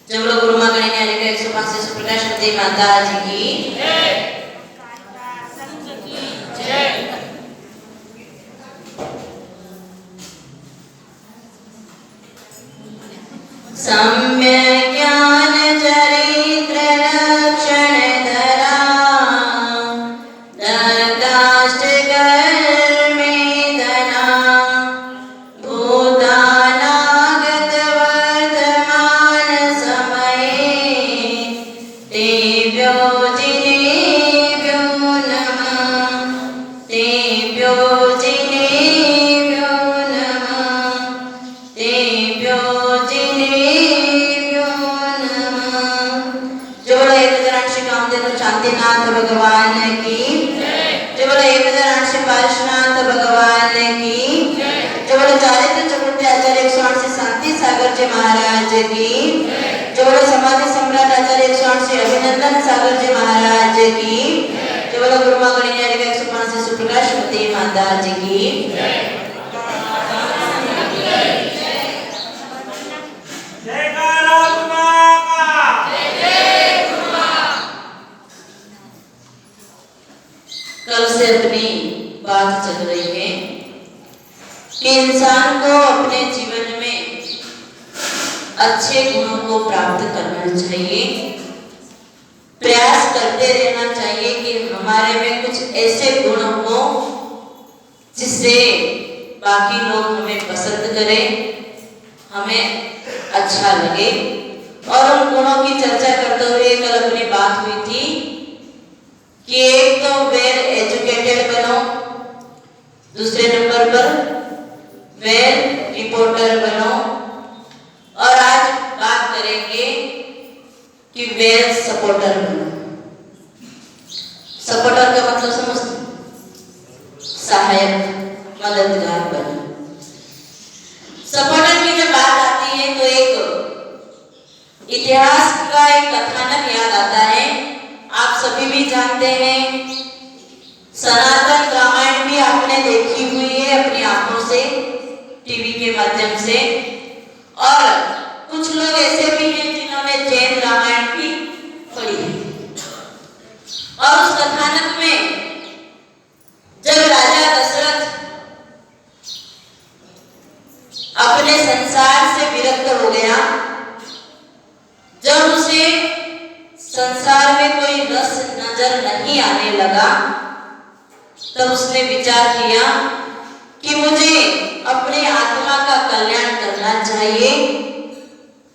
जब लोग गुरु माँ गणेश यानी कि 105 से प्रकाश पति माता जी की सम्यक् ज्ञान चरित्र लक्षण धरा दत्ताष्ट कर्मे धना भूतानागत वर्तमान समये तेभ्यो जिनेभ्यो नमः तेभ्यो जिनेभ्यो नमः तेभ्यो शांतिनाथ भगवान की जय बोलो 1008 पार्श्वनाथ भगवान की जय बोलो चारित्र चतुर्थ आचार्य 108 से शांति सागर जी महाराज की जय बोलो समाधि सम्राट आचार्य 108 से अभिनंदन सागर जी महाराज की जय बोलो गुरु माँ गणेश यानी कि 105 से सुप्रकाश पति माता जी की कल से अपनी बात चल रही है कि इंसान को अपने जीवन में अच्छे गुणों को प्राप्त करना चाहिए, प्रयास करते रहना चाहिए कि हमारे में कुछ ऐसे गुण हो जिससे बाकी लोग हमें पसंद करें, हमें अच्छा लगे। और उन गुणों की चर्चा करते हुए कल अपनी बात हुई थी कि एक तो वेल एजुकेटेड बनो, दूसरे नंबर पर वेल रिपोर्टर बनो, और आज बात करेंगे कि वेल सपोर्टर बनो। सपोर्टर का मतलब समझते, सहायक मददगार बनो। सपोर्टर की जब बात आती है तो एक इतिहास का एक कथानक याद आता है। आप सभी भी जानते हैं, सनातन रामायण भी आपने देखी हुई है अपनी आंखों से, टीवी के माध्यम से, और कुछ लोग ऐसे भी हैं जिन्होंने जैन रामायण भी पढ़ी है। और उस कथानक में जब राजा दशरथ अपने संसार से विरक्त हो गया, जब उसे संसार में कोई रस नजर नहीं आने लगा, तब उसने विचार किया कि मुझे अपने आत्मा का कल्याण करना चाहिए।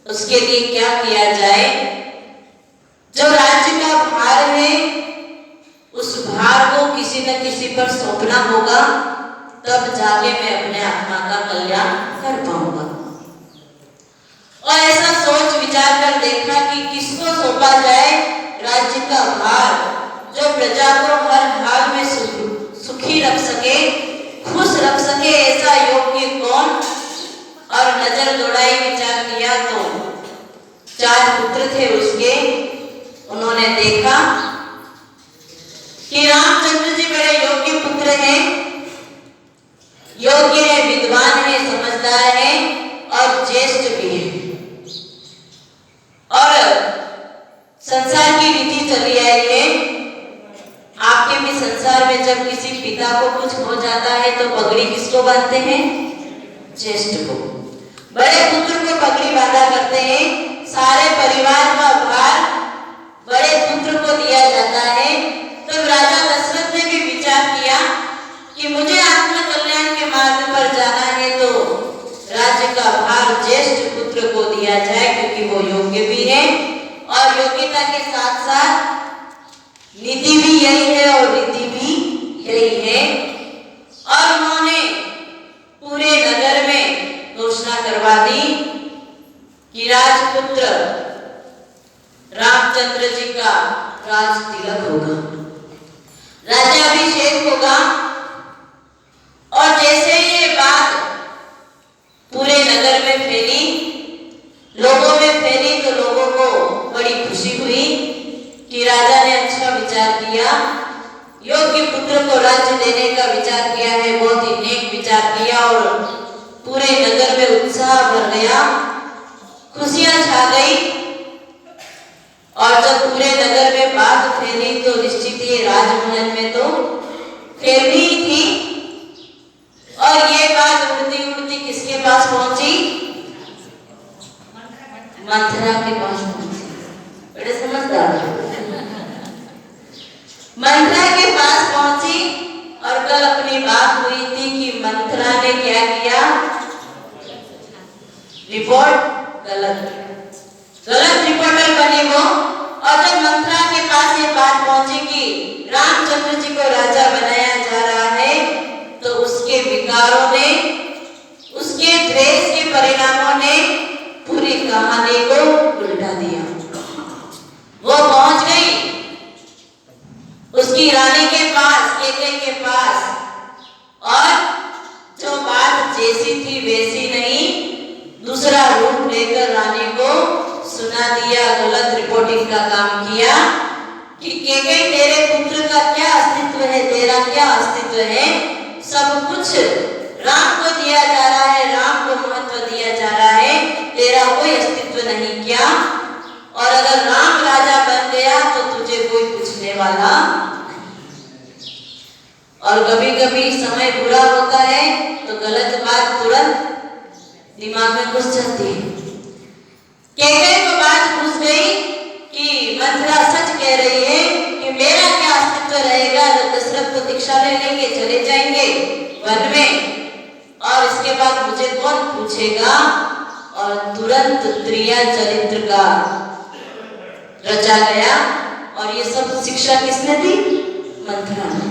उसके लिए क्या किया जाए? जो राज्य का भार है उस भार को किसी न किसी पर सौंपना होगा, तब जाके मैं अपने आत्मा का कल्याण कर पाऊंगा। और ऐसा सोच विचार कर देखा कि किसको सौंपा जाए राज्य का भार, जो प्रजा को हर हाल में सुखी रख सके, खुश रख सके, ऐसा योग्य कौन? और नजर दौड़ाई, विचार किया तो 4 पुत्र थे उसके। उन्होंने देखा कि रामचंद्र जी बड़े योग्य पुत्र हैं, योग्य है, विद्वान है, समझदार है और ज्येष्ठ भी है। और संसार की रीति चली आई है, आपके भी संसार में जब किसी पिता को कुछ हो जाता है तो पगड़ी किसको बांधते हैं? ज्येष्ठ को। बड़े पुत्र को पगड़ी बांधा करते हैं, सारे परिवार का भार बड़े पुत्र को दिया जाता है। तो राजा दशरथ ने भी विचार किया कि मुझे आत्म कल्याण के मार्ग पर जाना है तो राज्य का भार ज्येष्ठ पुत्र को दिया जाए, क्योंकि वो योग्य भी है और योग्यता के साथ साथ नीति भी यही है और रीति भी यही है। और उन्होंने पूरे नगर में घोषणा करवा दी कि राजपुत्र रामचंद्र जी का राज तिलक होगा, राज्याभिषेक होगा। और जैसे ही ये बात पूरे नगर में फैली, लोगों में फैली, तो लोगों को बड़ी खुशी हुई कि राजा ने अच्छा विचार किया, योग्य पुत्र को राज्य देने का विचार किया है, बहुत ही नेक विचार किया और पूरे नगर में उत्साह भर गया, खुशियां छा गई। और जब पूरे नगर में बात फैली तो निश्चित ही राजमहल में तो फैली ही थी। और ये बात उड़ती उड़ती किसके पास पहुंची? मंथरा के पास पहुंची। बड़े समझदार। मंथरा के पास पहुंची और कल अपनी बात हुई थी कि मंथरा ने क्या किया? रिपोर्ट गलत रिपोर्टर बनी वो। और जब मंथरा के पास ये बात पहुंची कि रामचंद्र जी को राजा बनाया जा रहा है, तो उसके विकारों ने, उसके द्वेष के परिणामों ने पूरी कहानी को उल्टा दिया। वो पहुंच गई उसकी रानी के पास, कैकेयी के पास, और जो बात जैसी थी वैसी नहीं, दूसरा रूप लेकर रानी को सुना दिया, गलत रिपोर्टिंग का काम किया कि कैकेयी तेरे पुत्र का क्या अस्तित्व है, तेरा क्या अस्तित्व है, सब कुछ राम को दिया जा रहा है, राम को महत्व दिया जा रहा है, तेरा कोई अस्तित्व नहीं क्या? और अगर राम राजा बन गया तो तुझे कोई पूछने वाला नहीं। और कभी कभी समय बुरा होता है तो गलत बात तुरंत दिमाग में घुस जाती है। कैकेयी को बात घुस गई कि मंथरा सच कह रही है कि मेरा क्या अस्तित्व रहेगा, दशरथ तो दीक्षा ले लेंगे, चले जाएंगे वन में, और इसके बाद मुझे कौन पूछेगा? और तुरंत त्रिया चरित्र का रचा गया। और ये सब शिक्षा किसने दी? मंथरा ने।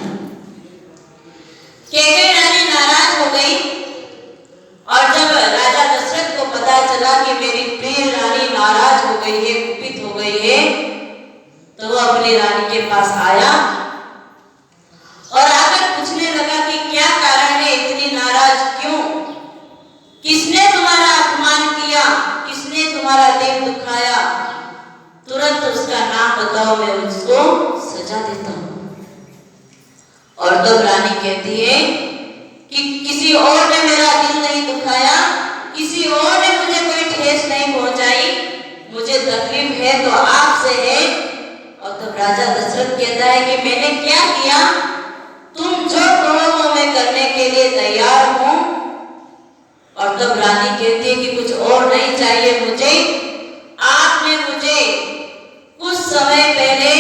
कैकेयी रानी नाराज हो गई और जब राजा दशरथ को पता चला कि मेरी प्रिय रानी नाराज हो गई है, कुपित हो गई है, तो वो अपनी रानी के पास आया और आकर पूछने लगा कि क्या कारण है, इतनी नाराज क्यों? किसने तुम्हारा अपमान किया? किसने तुम्हारा दिल दुखाया? तुरंत उसका नाम बताओ, मैं उसको सजा देता हूं। और तब रानी कहती है कि किसी और ने मेरा दिल नहीं दुखाया, किसी और ने मुझे कोई ठेस नहीं पहुंचाई, मुझे तकलीफ है तो आपसे है। और तब राजा दशरथ कहता है कि मैंने क्या किया? तुम जो कहो वो मैं करने के लिए तैयार हूं। और तब रानी कहती है कि कुछ और नहीं चाहिए मुझे, आपने मुझे कुछ समय पहले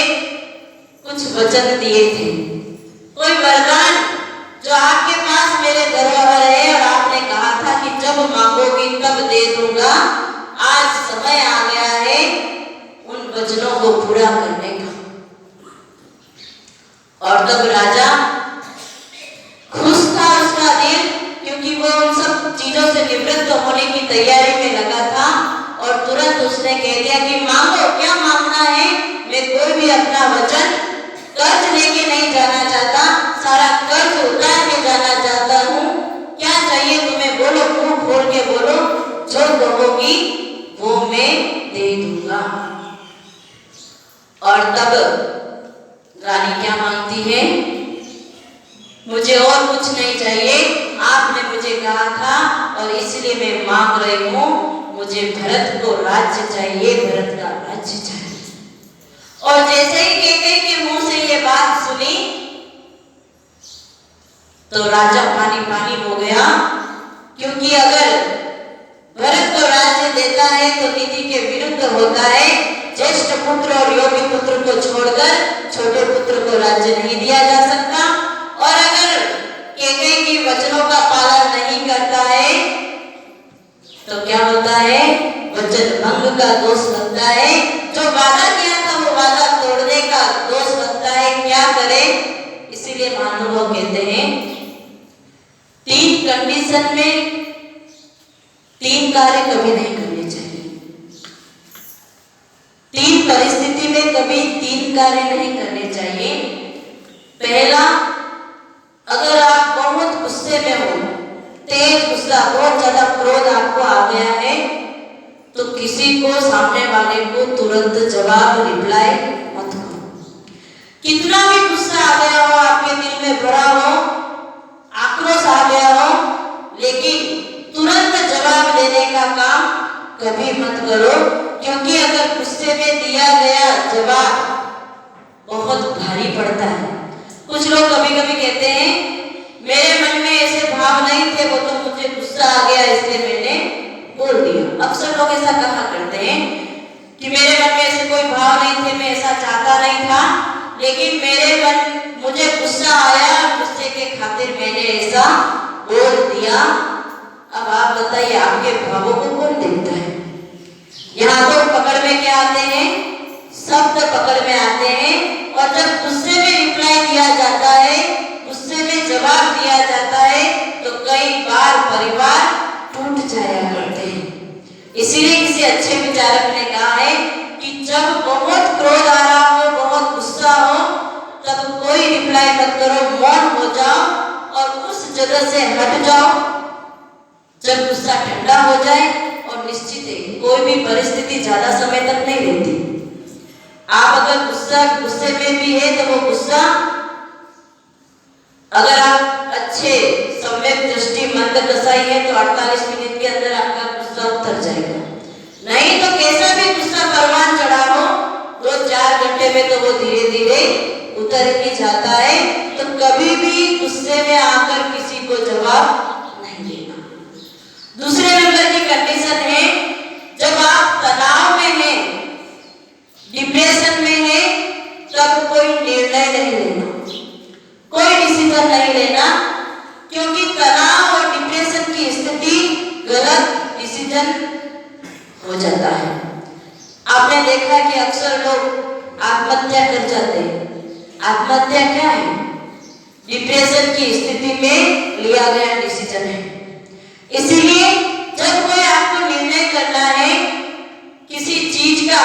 कुछ वचन दिए थे, कोई वरदान जो आपके पास मेरे धरोहर है, और आपने कहा था कि जब मांगोगी तब दे दूंगा। आज समय आ गया है उन वचनों को पूरा करने का। और तब राजा खुश था, उसका दिल, क्योंकि वो उन सब चीजों से निवृत्त होने की तैयारी में लगा था। और तुरंत उसने कह दिया कि मांगो, क्या मांगना है? मैं कोई भी अपना वचन कर्ज लेके नहीं जाना चाहता, सारा कर्ज उतार के जाना चाहता हूँ। क्या चाहिए तुम्हें? बोलो, मुंह खोल के बोलो, जो कहोगी वो मैं दे दूंगा। और तब रानी क्या मांगती है? मुझे और कुछ नहीं चाहिए, आपने मुझे कहा था और इसलिए मैं मांग रही हूँ, मुझे भरत को राज्य चाहिए, भरत का राज्य चाहिए। और जैसे ही कैकेयी के मुंह से ये बात सुनी तो राजा पानी पानी हो गया, क्योंकि अगर भरत को राज्य देता है तो नीति के विरुद्ध होता है। ज्येष्ठ पुत्र और योग्य पुत्र को छोड़कर छोटे पुत्र को राज्य नहीं दिया जा सकता। और अगर कैकेयी के वचनों का पालन नहीं करता है तो क्या होता है? वचन भंग का दोष लगता है। जो वादा किया था वो वादा तोड़ने का दोष लगता है। क्या करे? इसीलिए महानुभाव कहते हैं 3 कंडीशन में 3 कार्य कभी नहीं करने चाहिए। 3 परिस्थिति में कभी 3 कार्य नहीं करने चाहिए। पहला, अगर आप बहुत गुस्से में हो, तेज गुस्सा, बहुत ज्यादा क्रोध आपको आ गया है, तो किसी को, सामने वाले को तुरंत जवाब, रिप्लाई मत करो। गुस्सा आ गया हो, आपके दिल में भरा हो, आक्रोश आ गया हो, लेकिन तुरंत जवाब देने का काम कभी मत करो, क्योंकि अगर गुस्से में दिया गया जवाब बहुत भारी पड़ता है। कुछ लोग कभी कभी कहते हैं मेरे मन में ऐसे भाव नहीं थे, वो तो मुझे गुस्सा आ गया इसलिए मैंने बोल दिया। अक्सर लोग ऐसा कहा करते हैं कि मेरे मन में ऐसे कोई भाव नहीं थे, मैं ऐसा चाहता नहीं था, लेकिन मुझे गुस्सा आया, गुस्से के खातिर मैंने ऐसा बोल दिया। अब आप बताइए आपके भावों को कौन देखता है? यहाँ तो पकड़ में क्या आते हैं? शब्द पकड़ में आते हैं। और जब गुस्से में रिप्लाई दिया जाता है, गुस्से में जवाब दिया जाता है, तो कई बार परिवार टूट जाया करते हैं। इसीलिए किसी अच्छे विचारक ने कहा है कि जब बहुत क्रोध आ रहा हो, बहुत गुस्सा हो, तब कोई रिप्लाई मत करो, मौन हो जाओ और उस जगह से हट जाओ। जब गुस्सा ठंडा हो जाए, और निश्चित है कोई भी परिस्थिति ज्यादा समय तक नहीं रहती। आप अगर गुस्से में भी है तो वो गुस्सा, अगर आप अच्छे सम्यक दृष्टि मंद कसाई है तो 48 मिनट के अंदर आपका गुस्सा उतर जाएगा। नहीं तो कैसा भी गुस्सा परवान चढ़ा हो, 2-4 घंटे में तो वो धीरे धीरे उतर ही जाता है। तो कभी भी गुस्से में आकर किसी को जवाब नहीं देना। दूसरे नंबर की कंडीशन है, जब आप तनाव में हैं, डिप्रेशन में हैं, तब कोई निर्णय नहीं लेना, कोई डिसीजन नहीं लेना, क्योंकि तनाव और डिप्रेशन की स्थिति गलत डिसीजन हो जाता है। आपने देखा कि अक्सर लोग आत्महत्या कर जाते हैं। आत्महत्या क्या है? डिप्रेशन की स्थिति में लिया गया डिसीजन है। इसीलिए जब कोई आपको निर्णय करना है किसी चीज का,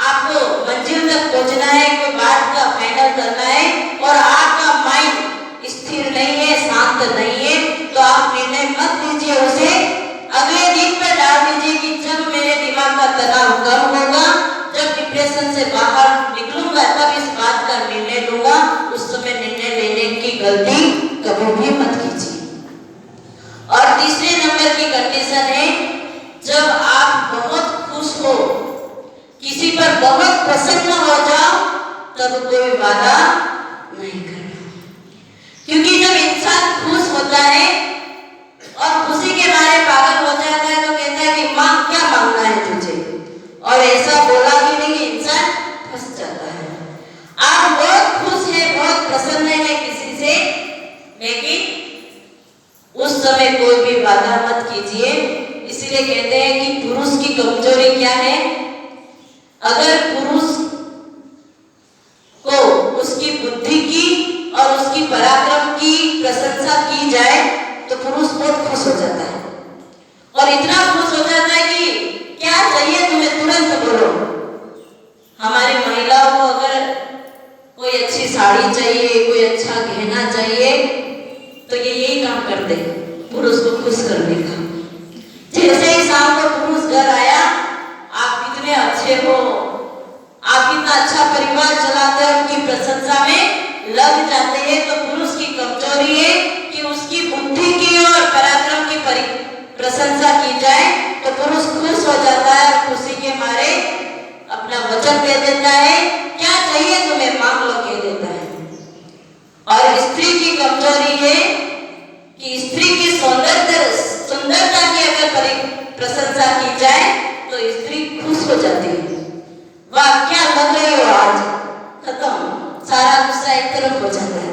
आपको मंजिल तक पहुंचना है, कोई बात का फाइनल करना है और आपका माइंड स्थिर नहीं है, शांत नहीं है, तो आप निर्णय मत लीजिए, उसे अगले दिन पर डाल दीजिए कि जब मेरे दिमाग का तनाव कम होगा, जब डिप्रेशन से बाहर निकलूंगा, तब इस बात का निर्णय लूंगा। उस समय निर्णय लेने की गलती कभी भी मत कीजिए। और तीसरे नंबर की कंडीशन है, जब आप बहुत खुश हो, किसी पर बहुत प्रसन्न हो जाओ, तब कोई वादा नहीं करना, क्योंकि जब इंसान खुश होता है और खुशी के मारे पागल हो जाता है तो कहता है कि मांग, क्या मांगना है तुझे, और ऐसा बोला कि नहीं, इंसान फंस जाता है। आप बहुत खुश है, बहुत प्रसन्न है किसी से, लेकिन उस समय कोई भी वादा मत कीजिए। इसीलिए कहते हैं कि पुरुष की कमजोरी क्या है? अगर पुरुष को उसकी बुद्धि की और उसकी पराक्रम की प्रशंसा की जाए तो पुरुष बहुत खुश हो जाता है, और इतना खुश हो जाता है कि क्या चाहिए तुम्हें तुरंत बोलो। हमारी महिलाओं को अगर कोई अच्छी साड़ी चाहिए, कोई अच्छा गहना चाहिए, तो ये यही काम करते हैं पुरुष को खुश करने का। जैसे ही शाम को पुरुष घर आया, आप कितने अच्छे हो, आप कितना अच्छा परिवार चलाते हो, उनकी प्रशंसा में लग जाते हैं। तो पुरुष की कमजोरी है कि उसकी बुद्धि की और पराक्रम की प्रशंसा की जाए तो पुरुष खुश हो जाता है, और खुशी के मारे अपना वचन दे देता है, क्या चाहिए तुम्हें मांग लो, कह देता है। और स्त्री की कमजोरी है कि स्त्री की सुंदरता की अगर प्रशंसा की जाए तो स्त्री खुश हो जाती है, वाह क्या लग रही हो आज, खत्म, सारा गुस्सा एक तरफ हो जाता है।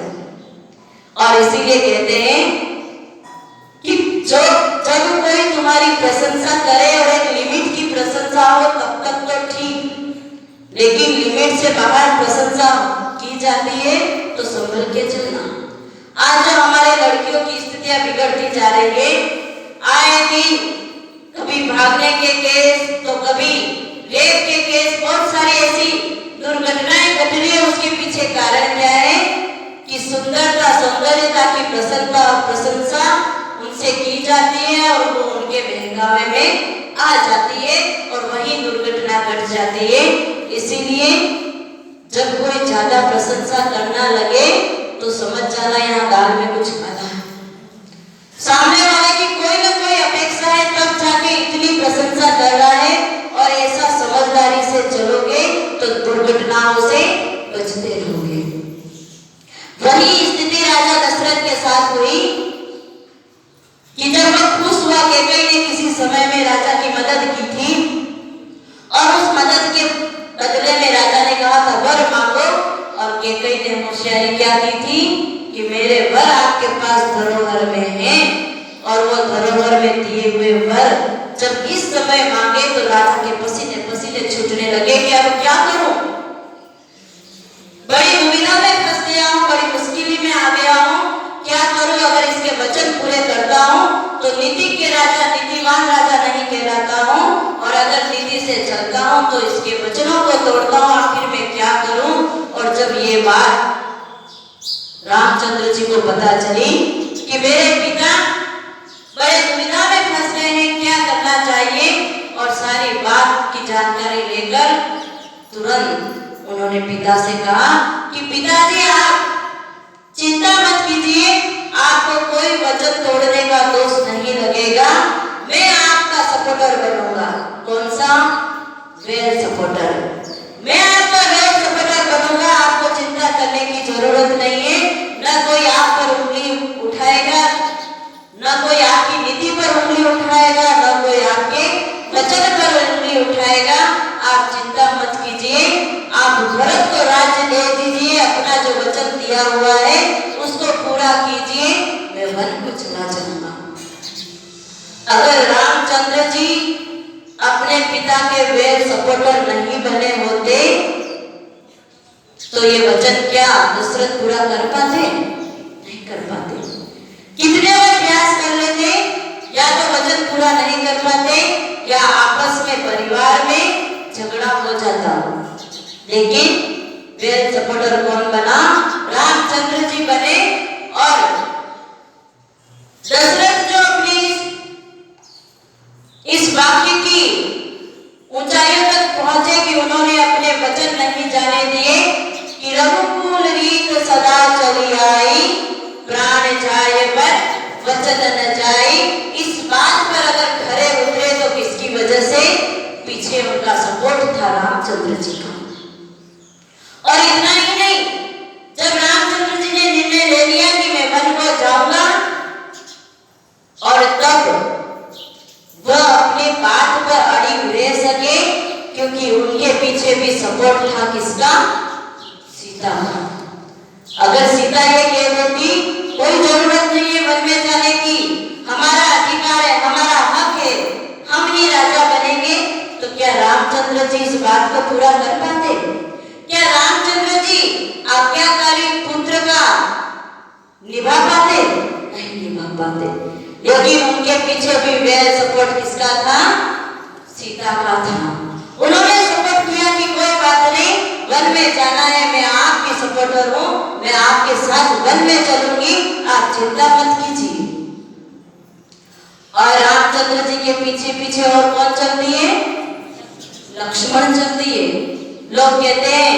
और इसीलिए कहते हैं कि जब कोई तुम्हारी प्रशंसा करे और एक लिमिट की प्रशंसा हो तब तक तो ठीक, लेकिन लिमिट से बाहर प्रशंसा की जाती है तो संभल के चलना। आज जो हमारे लड़कियों की स्थितियां बिगड़ती जा रही है, आए दिन कभी भागने के केस तो कभी रेप के केस, बहुत सारी ऐसी दुर्घटनाएं घट रही है। उसके पीछे कारण क्या है कि सौंदर्यता की प्रशंसा उनसे की जाती है और वो उनके बहकावे में आ जाती है और वही दुर्घटना घट जाती है। इसीलिए जब कोई ज्यादा प्रशंसा करना लगे तो समझ जाना यहाँ दाल में कुछ खाना है। सामने वाले की कोई ना कोई अपेक्षा है, तब जाके इतनी प्रशंसा कर रहा है। और ऐसा समझदारी से चलोगे तो दुर्घटनाओं से बचते रहोगे। वही स्थिति राजा दशरथ के साथ हुई कि जब वह खुश हुआ कैकेयी ने किसी समय में राजा की मदद की थी और उस मदद के बदले में राजा ने कहा था वर मांगो, और कैकेयी ने होशियारी क्या की थी कि मेरे वर आपके पास धरोहर में हैं, और वो धरोहर में दिए हुए वर जब इस समय मांगे तो राजा के पसीने पसीने छूटने लगे कि अब क्या करूं, बड़ी दुविधा में फंस गया हूं, बड़ी मुश्किल में आ गया हूं, क्या करूं। अगर इसके वचन पूरे करता हूं तो नीति के राजा, नीतिवान राजा नहीं कहलाता हूं, और अगर नीति से चलता हूं तो इसके वचनों को तोड़ता हूं, आखिर में क्या करूं। और जब ये बात रामचंद्र जी को पता चली कि मेरे पिता बड़े दुविधा में फंस गए हैं, क्या करना चाहिए, और सारी बात की जानकारी लेकर तुरंत उन्होंने पिता से कहा कि पिताजी आप चिंता मत कीजिए, आपको कोई वचन तोड़ने का दोष नहीं लगेगा, मैं आपका सपोर्टर बनूंगा। कौन सा? Well supporter. मैं आपका वेल सपोर्टर बनूंगा, आपको चिंता करने की जरूरत नहीं है। न कोई आप पर उंगली उठाएगा, न कोई आपकी नीति पर उंगली उठाएगा, न कोई आपके वचन पर उंगली उठाएगा। आप चिंता मत कीजिए, आप भरत को राज्य दे दीजिए, अपना जो वचन दिया हुआ है उसको पूरा कीजिए, मैं वन को चला जाऊंगा। अगर रामचंद्र जी अपने पिता के वेल सपोर्टर नहीं बने होते तो ये वचन क्या दशरथ पूरा कर पाते? नहीं कर पाते। कितने वो प्रयास कर लेते, या तो वचन पूरा नहीं कर पाते, या आपस में परिवार में झगड़ा हो जाता। लेकिन वेल सपोर्टर कौन बना? रामचंद्र जी बने। और दशरथ जो अपनी इस वाक्य की ऊंचाइयों तक पहुंचे कि उन्होंने अपने वचन नहीं जाने दिए कि रघुकुल रीत सदा चली आई, प्राण जाए पर वचन न जाए। इस बात पर अगर खरे उतरे तो किसकी वजह से? पीछे उनका सपोर्ट था रामचंद्र जी का। और इतना ही नहीं, जब रामचंद्र जी ने निर्णय ले लिया कि मैं वन को जाऊंगा, और तब वह अपनी बात पर अड़ी रह सके, क्योंकि उनके पीछे भी सपोर्ट था किसका? सीता का। अगर सीता ये कह देती कोई जरूरत नहीं है वन में जाने की, हमारा अधिकार है, हमारा हक है, हम ही राजा बनेंगे, तो क्या रामचंद्र जी इस बात को पूरा कर पाते? क्या रामचंद्र जी आज्ञाकारी पुत्र का निभा पाते? नहीं निभा पाते। लेकिन उनके पीछे भी वेल सपोर्ट किसका था? सीता का था। उन्होंने सपोर्ट किया कि कोई बात नहीं, वन में जाना है, मैं आपकी सपोर्टर हूँ, मैं आपके साथ वन में चलूंगी, आप चिंता मत कीजिए। और रामचंद्र जी के पीछे पीछे और कौन चल दिए? लक्ष्मण चल दिए। लोग कहते हैं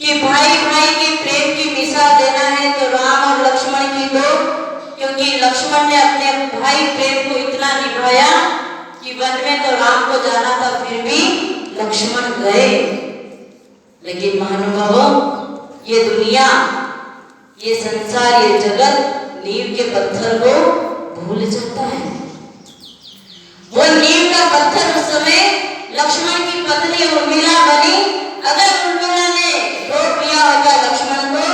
कि भाई भाई के प्रेम की मिसाल देना है तो राम और लक्ष्मण की दो, क्योंकि लक्ष्मण ने अपने भाई प्रेम को इतना निभाया कि वन में तो राम को जाना था, फिर भी लक्ष्मण गए। लेकिन महानुभावों, ये दुनिया, ये संसार, ये जगत नींव के पत्थर को भूल जाता है। वो नींव का पत्थर उस समय लक्ष्मण की पत्नी उर्मिला बनी। अगर उर्मिला ने रोक दिया होता लक्ष्मण को,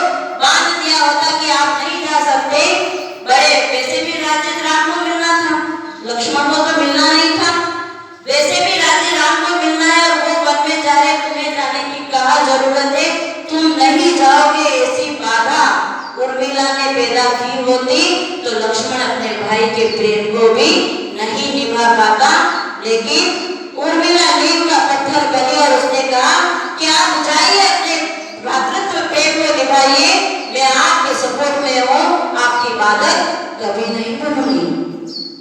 बांध दिया होता कि आप नहीं जा सकते, बड़े वैसे भी राज्य राम को मिलना था, लक्ष्मण को तो मिलना नहीं था, वैसे भी राज्य राम को मिलना है, और वो वन में जा रहे, तुम्हें जाने की कहा जरूरत है, तुम नहीं जाओगे, ऐसी बाधा उर्मिला ने पैदा की होती तो लक्ष्मण अपने भाई के प्रेम को भी नहीं निभा पाता। लेकिन उर्मिला नींव का पत्थर बनी और उसने कहा कि आप जाइए, अपने भ्रातृत्व प्रेम को निभाइए, मैं आपके सपोर्ट में हूँ, आपकी बाधक कभी नहीं बनूंगी।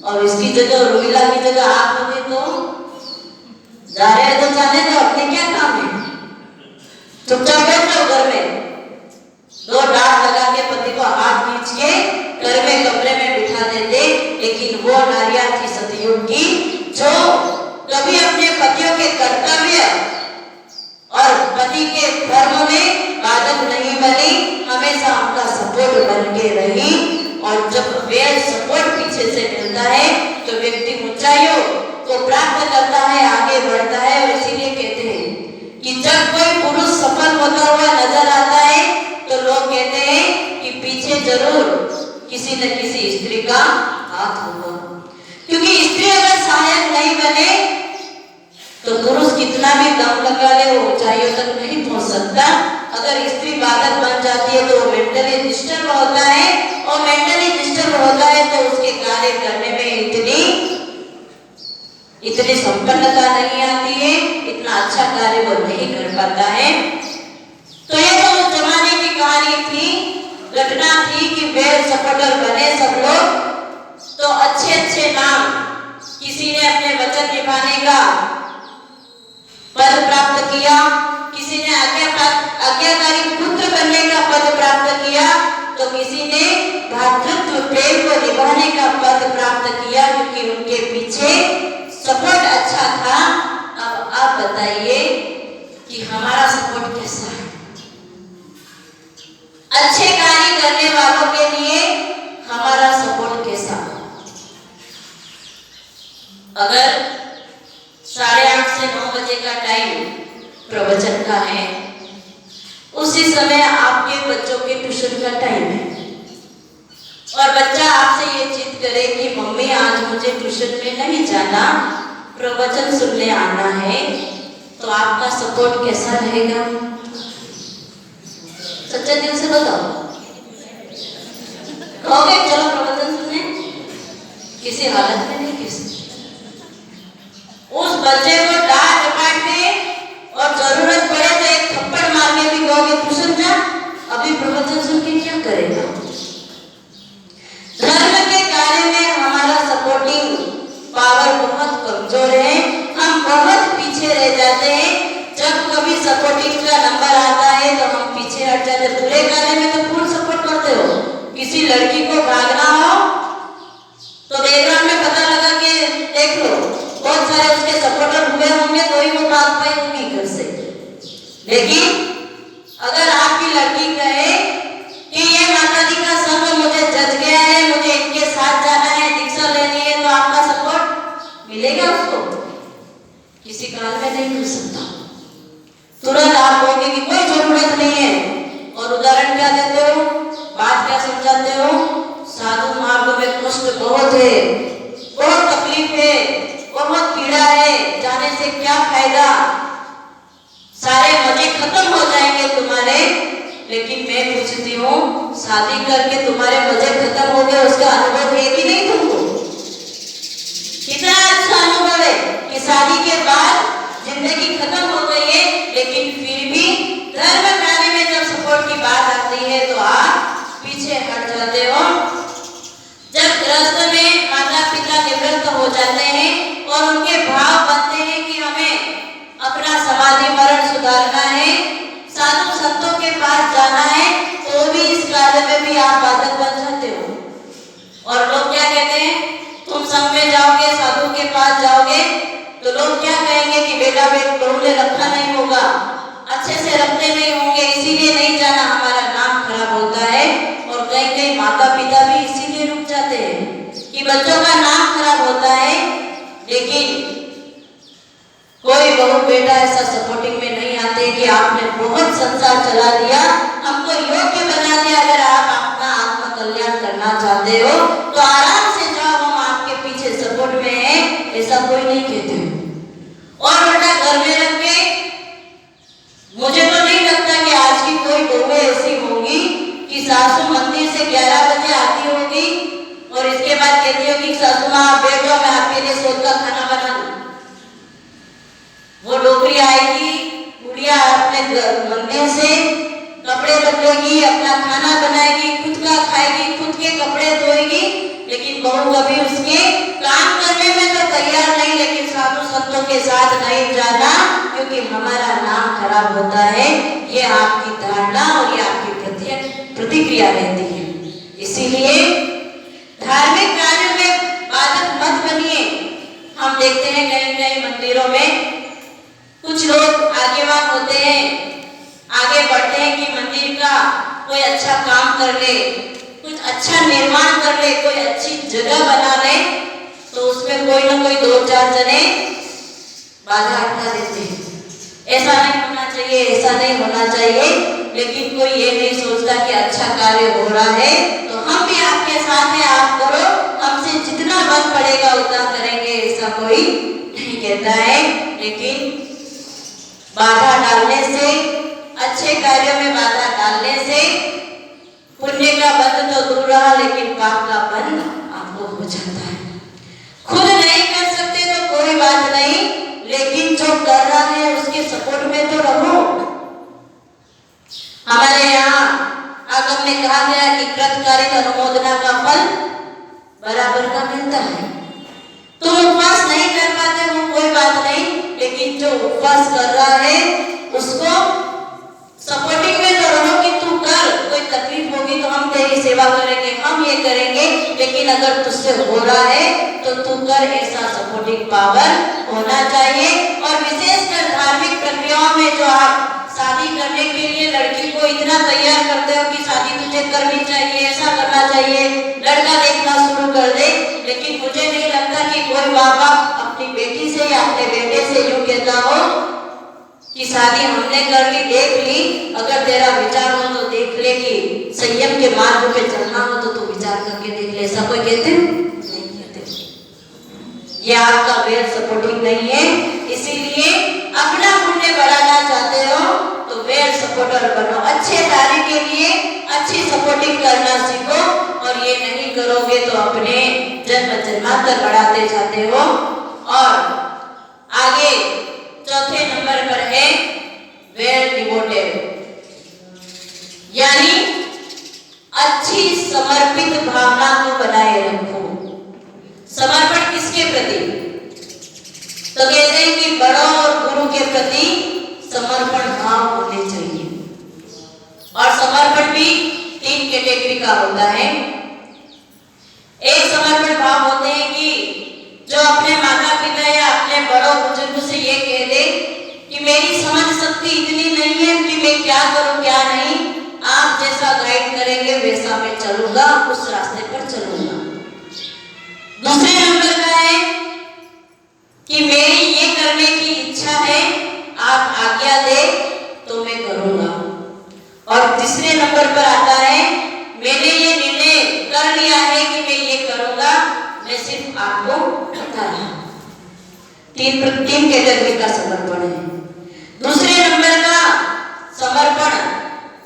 और इसकी जगह उर्मिला की जगह आप होंगे तो जा रहे तो जाने दो, अपने क्या काम है। चुपचाप बैठ जाओ घर में। दो डांट लगा के पति को हाथ खींच के घर में कमरे में बिठा देते। लेकिन वो नारियां थी सतयुग की, जो कभी अपने पतियों के कर्तव्य और पति के धर्म में बाधक नहीं बनी, हमेशा उनका सपोर्ट बन के रही। और जब वे सपोर्ट पीछे से मिलता है तो व्यक्ति ऊंचाइयों को प्राप्त करता है, आगे बढ़ता है। और इसीलिए कहते हैं कि जब कोई पुरुष सफल होता हुआ नजर आता है तो लोग कहते हैं कि पीछे जरूर किसी न किसी स्त्री का हाथ होगा, क्योंकि स्त्री अगर सहायक नहीं बने तो पुरुष कितना भी दम लगा ले वो ऊंचाइयों तक नहीं पहुंच सकता। अगर स्त्री बाधक बन जाती है तो मेंटली डिस्टर्ब होता है, और मेंटली डिस्टर्ब होता है तो उसके कार्य करने में इतनी संपन्नता नहीं आती है, इतना अच्छा कार्य वो नहीं कर पाता है। तो ये तो उस जमाने की कहानी थी, घटना थी कि वेल सपोर्टर बने सब लोग, तो अच्छे अच्छे नाम, किसी ने अपने वचन निभाने का पद प्राप्त किया, किसी ने आज्ञाकारी पुत्र बनने का पद प्राप्त किया, तो किसी ने भ्रातृत्व प्रेम को निभाने का पद प्राप्त किया, क्योंकि उनके पीछे सपोर्ट अच्छा था। अब आप बताइए कि हमारा सपोर्ट कैसा है? अच्छे कार्य करने वालों के लिए हमारा सपोर्ट कैसा? अगर 8:30 से 9 बजे का टाइम प्रवचन का है, उसी समय आपके बच्चों के ट्यूशन का टाइम है, और बच्चा आपसे ये जिद करे कि मम्मी आज मुझे ट्यूशन में नहीं जाना, प्रवचन सुनने आना है, तो आपका सपोर्ट कैसा रहेगा? सच्चे दिल से बताओ। कहोगे चलो प्रवचन सुनने? किसी हालत में नहीं कह सकते। उस बच्चे को डांट डपाट के और जरूरत पड़े तो एक थप्पड़ मार के भी कहोगे ट्यूशन जा, अभी प्रवचन सुन के क्या करेगा? धर्म के कार्य में हमारा सपोर्टिंग पावर बहुत कमजोर है, हम बहुत पीछे रह जाते हैं। जब कभी सपोर्टिंग का नंबर आता है तो हम पीछे हट जाते हैं। पूरे कार्य में तो फुल सपोर्ट करते हो। किसी लड़की को भागना हो तो बैकग्राउंड में पता लगा के देख लो, बहुत सारे उसके सपोर्टर हुए होंगे तो ही वो भाग पाई होंगी घर से। लेकिन अगर आपकी लड़की कहे कि ये माता जी का संग मुझे जज गया है, मुझे इनके साथ जाना है, दीक्षा लेनी है, तो आपका सपोर्ट मिलेगा उसको? किसी काल में नहीं मिल सकता। तुरंत आप कहोगे कि कोई जरूरत नहीं है, और उदाहरण क्या देते हो, बात क्या समझाते हो? साधु मार्ग में कष्ट बहुत है, बहुत तकलीफ है, बहुत पीड़ा है, जाने से क्या फायदा, सारे मजे खत्म हो जाएंगे तुम्हारे। लेकिन मैं पूछती हूँ, शादी करके तुम्हारे मजे खत्म हो गए, उसका अनुभव है कि नहीं तुमको? कितना अच्छा अनुभव है कि शादी के बाद जिंदगी खत्म हो गई है, लेकिन फिर भी धर्म कार्य में जब सपोर्ट की बात आती है तो आप पीछे हट जाते हो। जब गृहस्थ में माता पिता निवृत्त हो जाते हैं और उनके भाव बनते हैं कि हमें अपना समाधि मरण सुधारना है, साधु संतों के पास जाना है, तो भी इस कार्य में भी आप बाधक बन जाते हो। और लोग क्या कहते हैं, तुम संग में जाओगे, साधु के पास जाओगे, तो लोग क्या कहेंगे कि बेटा बहू ने रखा नहीं होगा, अच्छे से रखते नहीं होंगे, इसीलिए नहीं जाना, हमारा नाम खराब होता है। और कई कई माता पिता भी इसीलिए रुक जाते हैं कि बच्चों का नाम खराब होता है। लेकिन कोई बहू बेटा ऐसा सपोर्टिंग में नहीं आते कि आपने बहुत संसार चला दिया, हमको योग्य बना दिया, अगर आप अपना आत्म कल्याण करना चाहते हो तो आराम से जाओ, हम आपके पीछे सपोर्ट में है, ऐसा कोई नहीं कहते हो। और उल्टा घर में रख के, मुझे तो नहीं लगता कि आज की कोई बहू ऐसी होगी कि सासू मंदिर से 11 बजे आती होगी और इसके बाद कहती होगी सासू माँ बैठ जाओ, मैं आपके लिए सोच का खाना बना दूं। वो डोकरी आएगी, बुढ़िया अपने मंदिर से कपड़े बदलेगी, अपना खाना बनाएगी, खुद का खाएगी, खुद के कपड़े धोएगी, लेकिन बहू कभी उसके काम करने में तो तैयार नहीं, लेकिन साधु संतों के साथ नहीं जाना, क्योंकि हमारा नाम खराब होता है ये आपकी धारणा और ये आपकी प्रतिक्रिया रहती है। इसीलिए धार्मिक कार्यों में बाधक मत बनिए। हम देखते हैं कई कई मंदिरों में कुछ लोग आगेवान होते हैं, आगे बढ़ते हैं कि मंदिर का कोई अच्छा काम कर ले, कुछ अच्छा निर्माण कर ले, कोई अच्छी जगह बना ले, तो उसमें कोई ना कोई दो चार जने बाधा उठा देते हैं। ऐसा नहीं होना चाहिए, ऐसा नहीं होना चाहिए। लेकिन कोई ये नहीं सोचता कि अच्छा कार्य हो रहा है तो हम भी आपके साथ हैं, आप करो, हमसे जितना बल पड़ेगा उतना करेंगे, ऐसा कोई नहीं कहता है। लेकिन बाधा डालने से, अच्छे कार्यों में बाधा डालने से पुण्य का बंध तो दूर रहा, लेकिन पाप का बंध आपको हो जाता है। खुद नहीं कर सकते तो कोई बात नहीं, लेकिन जो कर रहा है उसके सपोर्ट में तो रहो। हमारे यहाँ आगम में कहा गया कि कृतकार्य अनुमोदना का फल बराबर का मिलता है। तुम उपवास नहीं कर पाते हो कोई बात नहीं, लेकिन जो उपवास कर रहा है उसको सपोर्टिंग में तो रहो कि तू कर, कोई तकलीफ होगी तो हम तेरी सेवा करेंगे, हम ये करेंगे, लेकिन अगर तुझसे हो रहा है तो तू कर, ऐसा सपोर्टिंग पावर होना चाहिए। और विशेषकर धार्मिक प्रक्रियाओं में जो आप शादी करने के लिए लड़की को इतना तैयार करते हो कि शादी तुझे करनी चाहिए, ऐसा करना चाहिए, लड़का देखना शुरू कर दे, लेकिन मुझे नहीं लगता कि कोई माँ बाप अपनी बेटी से या अपने बेटे से यूं कहता हो कि शादी हमने कर ली, देख ली, अगर तेरा विचार हो तो देख ले, कि संयम के मार्ग पे चलना हो तो तू विचार करके देख ले, ऐसा कोई कहते नहीं कहते। ये आपका वेल सपोर्टिंग नहीं है। इसीलिए अपना पुण्य बढ़ाना चाहते हो तो वेल सपोर्टर बनो, अच्छे कार्य के लिए अच्छी सपोर्टिंग करना सीखो, और ये नहीं करोगे तो अपने जन्म जन्मांतर बढ़ाते जाते हो। और आगे चौथे नंबर पर है वेल डिवोटेड, यानी अच्छी समर्पित भावना को बनाए रखो। समर्पण किसके प्रति? तो कहते हैं कि बड़ों और गुरु के प्रति समर्पण भाव होने चाहिए। और समर्पण भी 3 कैटेगरी का होता है। एक समर्पण भाव होते हैं कि जो अपने माता पिता या अपने बड़ों बुजुर्ग से ये कह दे कि मेरी समझ शक्ति इतनी नहीं है कि मैं क्या करूं क्या नहीं, आप जैसा गाइड करेंगे वैसा मैं चलूंगा, उस रास्ते पर चलूंगा। दूसरे नंबर का है कि मेरी ये करने की इच्छा है, आप आज्ञा दे तो मैं करूंगा। और तीसरे नंबर पर आता है मैंने ये निर्णय कर लिया है कि मैं ये करूंगा, मैं सिर्फ आपको बता रहा हूं। 3 कैटेगरी का समर्पण है। दूसरे नंबर का समर्पण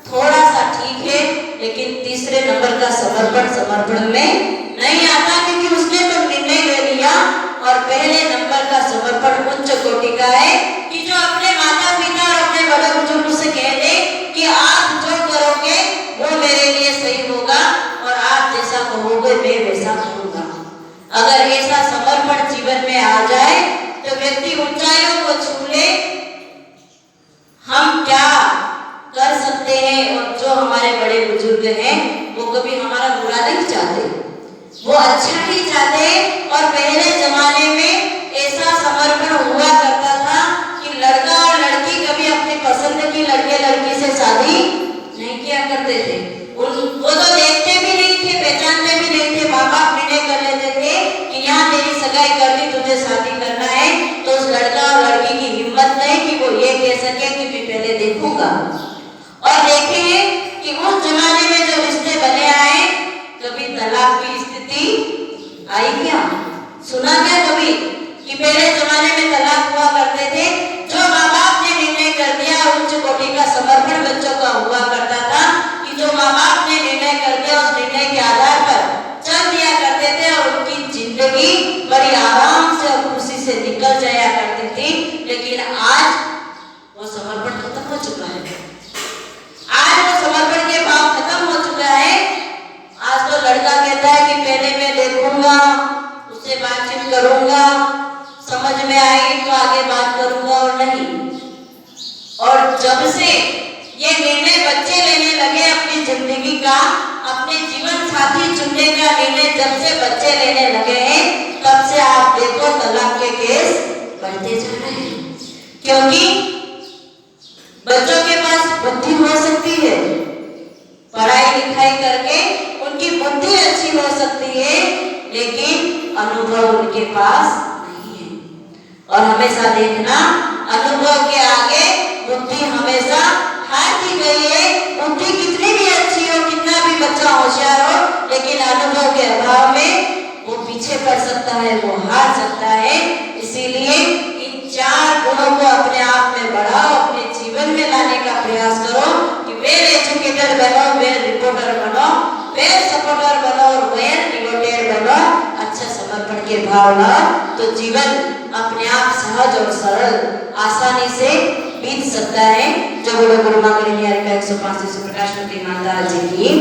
थोड़ा सा ठीक है, लेकिन तीसरे नंबर का समर्पण में नहीं आता, क्योंकि उसने तो निर्णय ले लिया। और पहले नंबर का समर्पण उच्च कोटि का है कि जो अपने माता पिता और अपने बड़े बुजुर्ग से कह दे कि आप जो करोगे वो मेरे लिए सही होगा, और आप जैसा कहोगे मैं वैसा करूंगा। अगर ऐसा समर्पण जीवन में आ जाए तो व्यक्ति ऊंचाइयों को छू ले। हम क्या कर सकते हैं, और जो हमारे बड़े बुजुर्ग हैं वो कभी हमारा बुरा नहीं चाहते, वो अच्छा ही चाहते। और पहले जमाने में ऐसा समर्पण हुआ करता था कि लड़का और लड़की कभी अपनी पसंद की लड़के लड़की से शादी नहीं किया करते थे। वो तो देखते भी नहीं थे, पहचानते भी नहीं थे, माँ बाप निर्णय कर लेते थे कि यहाँ तेरी सगाई कर दी, तुझे शादी करना है। तो उस लड़का और लड़की की हिम्मत नहीं कि वो ये कह सके कि मैं पहले देखूंगा। और देखे कि उस जमाने में जो रिश्ते बने आए, कभी तलाक की स्थिति आई क्या? सुना क्या कभी कि पहले जमाने में तलाक हुआ करते थे? जो माँ बाप ने निर्णय कर दिया, उच्च कोटि का समर्पण बच्चों का हुआ करता था कि जो माँ बाप ने निर्णय कर दिया उस निर्णय के आधार पर चल दिया करते थे, और उनकी जिंदगी बड़ी आराम से और खुशी से निकल जाया करती थी। लेकिन आज वो समर्पण खत्म हो चुका है। आज वो समर्पण के भाव खत्म हो चुका है। आज तो लड़का कहता है कि पहले मैं देखूंगा, उससे बातचीत करूंगा, समझ में आएगी तो आगे बात करूंगा, ये निर्णय बच्चे लेने लगे अपनी जिंदगी का, अपने जीवन साथी चुनने का निर्णय जब से बच्चे लेने लगे हैं, तब से आप देखो तलाक के केस बढ़ते जा रहे हैं। क्योंकि बच्चों के पास बुद्धि हो सकती है, पढ़ाई लिखाई करके उनकी बुद्धि अच्छी हो सकती है, लेकिन अनुभव उनके पास नहीं है। और हमेशा देखना, अनुभव के आगे बुद्धि हमेशा हार की गई है। बुद्धि कितनी भी अच्छी हो, कितना भी बच्चा होशियार हो, लेकिन अनुभव के अभाव में वो पीछे पड़ सकता है, वो हार सकता है। इसीलिए इन 4 गुणों को अपने आप में बढ़ाओ, अपने जीवन में लाने का प्रयास करो कि वेल एजुकेटेड बनो, वेल रिपोर्टर बनो, वेल सपोर्टर बनो और वेल डिवोटेड बनो। अच्छा समर्पण के भाव लाओ तो जीवन अपने आप सहज और सरल आसानी से बीत सकता है। जो गुरु गुरु मांगलिनी हरि का 105 प्रकाश में माता जी की